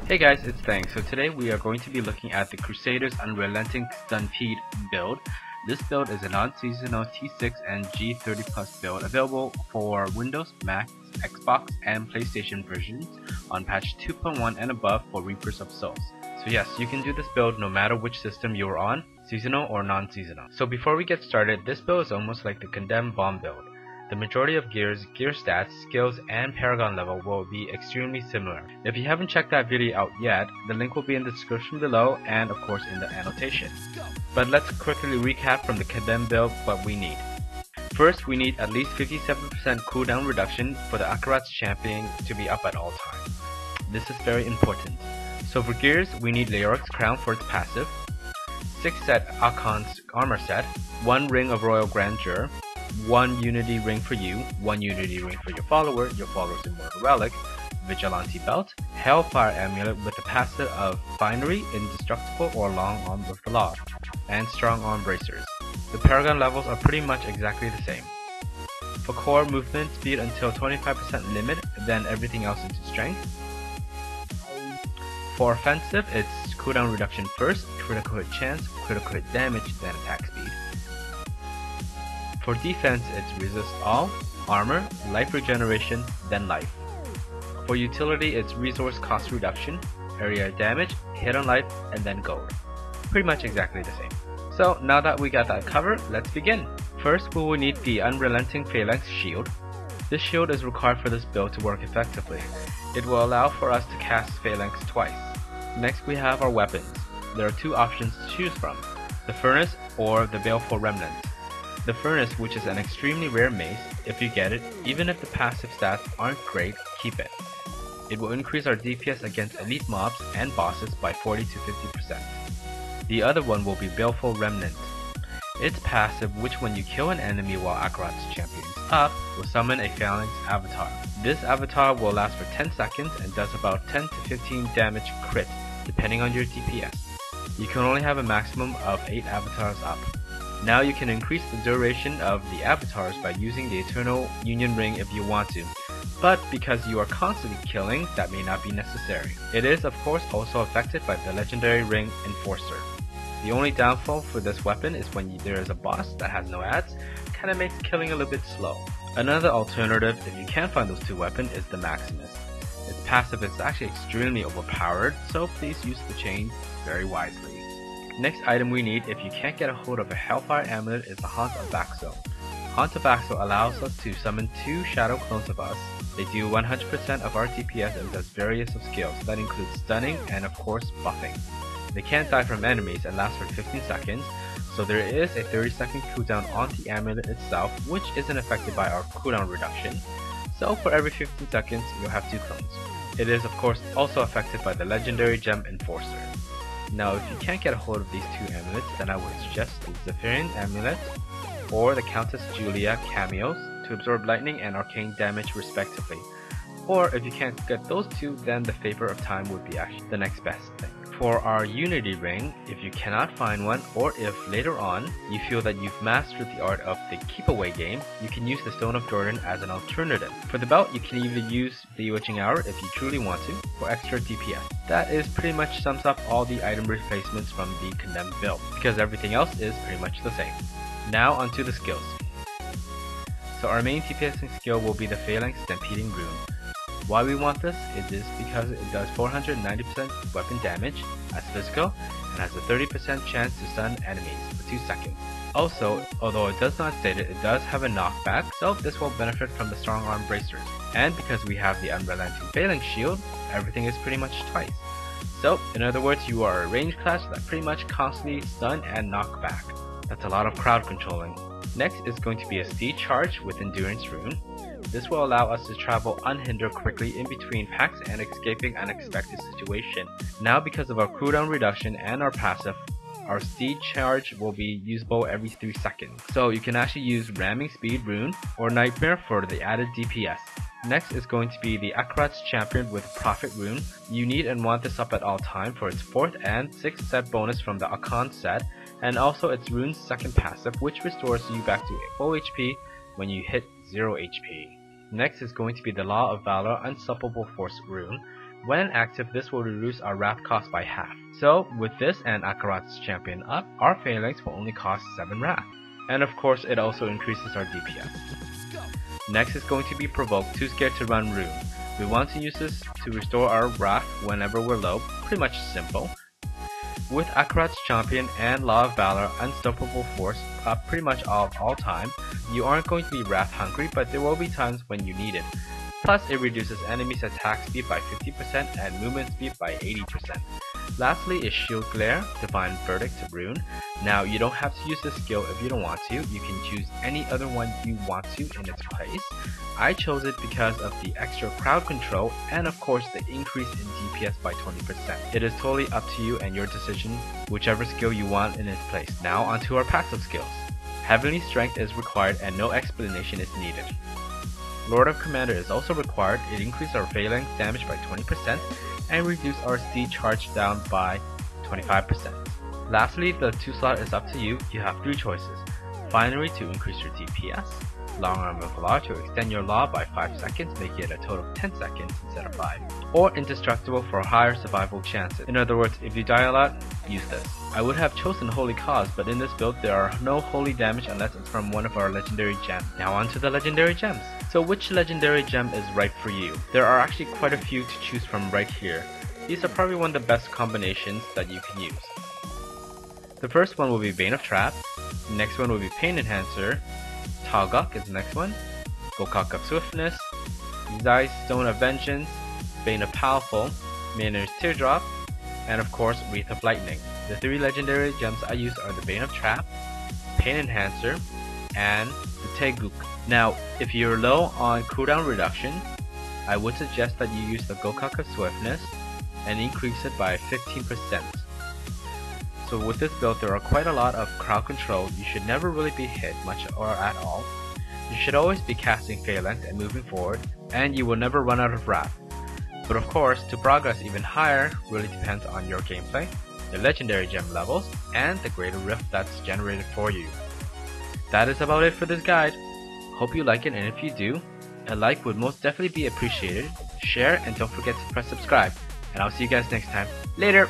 Hey guys, it's Thang. So today we are going to be looking at the Crusader's Unrelenting Stampede build. This build is a non-seasonal T6 and G30 Plus build available for Windows, Mac, Xbox, and PlayStation versions on patch 2.1 and above for Reapers of Souls. So yes, you can do this build no matter which system you are on, seasonal or non-seasonal. So before we get started, this build is almost like the Condemned Bomb build. The majority of gears, gear stats, skills, and Paragon level will be extremely similar. If you haven't checked that video out yet, the link will be in the description below and of course in the annotation. But let's quickly recap from the Condemned build what we need. First, we need at least 57% cooldown reduction for the Akkarat's champion to be up at all times. This is very important. So for gears, we need Leoric's crown for its passive, 6 set Akkhan's armor set, 1 ring of royal grandeur, 1 unity ring for you, 1 unity ring for your follower's immortal relic, vigilante belt, hellfire amulet with the passive of binary, indestructible, or long arm with the law, and strong arm bracers. The Paragon levels are pretty much exactly the same. For core, movement speed until 25% limit, then everything else into strength. For offensive, it's cooldown reduction first, critical hit chance, critical hit damage, then attack speed. For defense, it's resist all, armor, life regeneration, then life. For utility, it's resource cost reduction, area damage, hit on life, and then gold. Pretty much exactly the same. So now that we got that covered, let's begin. First, we will need the Unrelenting Phalanx Shield. This shield is required for this build to work effectively. It will allow for us to cast Phalanx twice. Next, we have our weapons. There are 2 options to choose from, the Furnace or the Baleful Remnant. The Furnace, which is an extremely rare mace, if you get it, even if the passive stats aren't great, keep it. It will increase our DPS against elite mobs and bosses by 40 to 50%. The other one will be Baleful Remnant. Its passive, which when you kill an enemy while Akkarat's champion is up, will summon a Phalanx avatar. This avatar will last for 10 seconds and does about 10 to 15 damage crit, depending on your DPS. You can only have a maximum of 8 avatars up. Now you can increase the duration of the avatars by using the Eternal Union Ring if you want to, but because you are constantly killing, that may not be necessary. It is of course also affected by the legendary ring Enforcer. The only downfall for this weapon is when there is a boss that has no ads, kinda makes killing a little bit slow. Another alternative, if you can't find those 2 weapons, is the Maximus. Its passive is actually extremely overpowered, so please use the chain very wisely. Next item we need if you can't get a hold of a Hellfire Amulet is the Haunt of Axo. Haunt of Axo allows us to summon 2 shadow clones of us. They do 100% of our DPS and does various of skills that include stunning and of course buffing. They can't die from enemies and last for 15 seconds, so there is a 30-second cooldown on the amulet itself, which isn't affected by our cooldown reduction. So for every 15 seconds you'll have 2 clones. It is of course also affected by the legendary gem Enforcer. Now if you can't get a hold of these 2 amulets, then I would suggest the Zephyrian Amulet or the Countess Julia cameos to absorb lightning and arcane damage respectively. Or if you can't get those 2, then the Favor of Time would be actually the next best thing. For our Unity Ring, if you cannot find one, or if later on you feel that you've mastered the art of the keep away game, you can use the Stone of Jordan as an alternative. For the belt, you can even use the Witching Hour if you truly want to, for extra DPS. That is pretty much sums up all the item replacements from the Condemned build, because everything else is pretty much the same. Now onto the skills. So our main DPSing skill will be the Phalanx Stampeding Rune. Why we want this is because it does 490% weapon damage as physical and has a 30% chance to stun enemies for 2 seconds. Also, although it does not state it, it does have a knockback, so this will benefit from the strong arm bracers. And because we have the Unrelenting Phalanx Shield, everything is pretty much twice. So, in other words, you are a range class that pretty much constantly stun and knock back. That's a lot of crowd controlling. Next is going to be a Speed Charge with Endurance Rune. This will allow us to travel unhindered quickly in between packs and escaping unexpected situations. Now because of our cooldown reduction and our passive, our Speed Charge will be usable every 3 seconds. So you can actually use Ramming Speed Rune or Nightmare for the added DPS. Next is going to be the Akkarat's champion with Prophet Rune. You need and want this up at all time for its 4th and 6th set bonus from the Akkhan set, and also its rune's 2nd passive, which restores you back to full HP when you hit 0 HP. Next is going to be the Law of Valor Unstoppable Force rune. When active, this will reduce our wrath cost by half. So with this and Akkarat's champion up, our Phalanx will only cost 7 wrath. And of course it also increases our DPS. Next is going to be Provoke, too scared to run Rune. We want to use this to restore our wrath whenever we're low, pretty much simple. With Akkarat's champion and Law of Valor, Unstoppable Force up pretty much all time, you aren't going to be wrath hungry, but there will be times when you need it. Plus it reduces enemies' attack speed by 50% and movement speed by 80%. Lastly is Shield Glare, Divine Verdict Rune. Now you don't have to use this skill if you don't want to, you can choose any other one you want to in its place. I chose it because of the extra crowd control and of course the increase in DPS by 20%. It is totally up to you and your decision, whichever skill you want in its place. Now onto our passive skills. Heavenly Strength is required and no explanation is needed. Lord of Commander is also required. It increases our Phalanx damage by 20% and reduce our speed charge down by 25%. Lastly, the 2 slot is up to you. You have 3 choices. Finery to increase your DPS, Long Arm of Law to extend your Law by 5 seconds, making it a total of 10 seconds instead of 5, or Indestructible for higher survival chances. In other words, if you die a lot, use this. I would have chosen Holy Cause, but in this build there are no holy damage unless it's from one of our legendary gems. Now on to the legendary gems. So which legendary gem is right for you? There are actually quite a few to choose from right here. These are probably one of the best combinations that you can use. The first one will be Bane of Trap, the next one will be Pain Enhancer, Talgok is the next one, Gokak of Swiftness, Zai's Stone of Vengeance, Bane of Powerful, Maynard's Teardrop, and of course Wreath of Lightning. The 3 legendary gems I use are the Bane of Trap, Pain Enhancer, and the Taeguk. Now, if you're low on Cooldown Reduction, I would suggest that you use the Gokak of Swiftness and increase it by 15%. So with this build there are quite a lot of crowd control. You should never really be hit much or at all. You should always be casting Phalanx and moving forward, and you will never run out of wrath. But of course, to progress even higher really depends on your gameplay, your legendary gem levels, and the greater rift that's generated for you. That is about it for this guide. Hope you like it, and if you do, a like would most definitely be appreciated. Share and don't forget to press subscribe, and I'll see you guys next time. Later!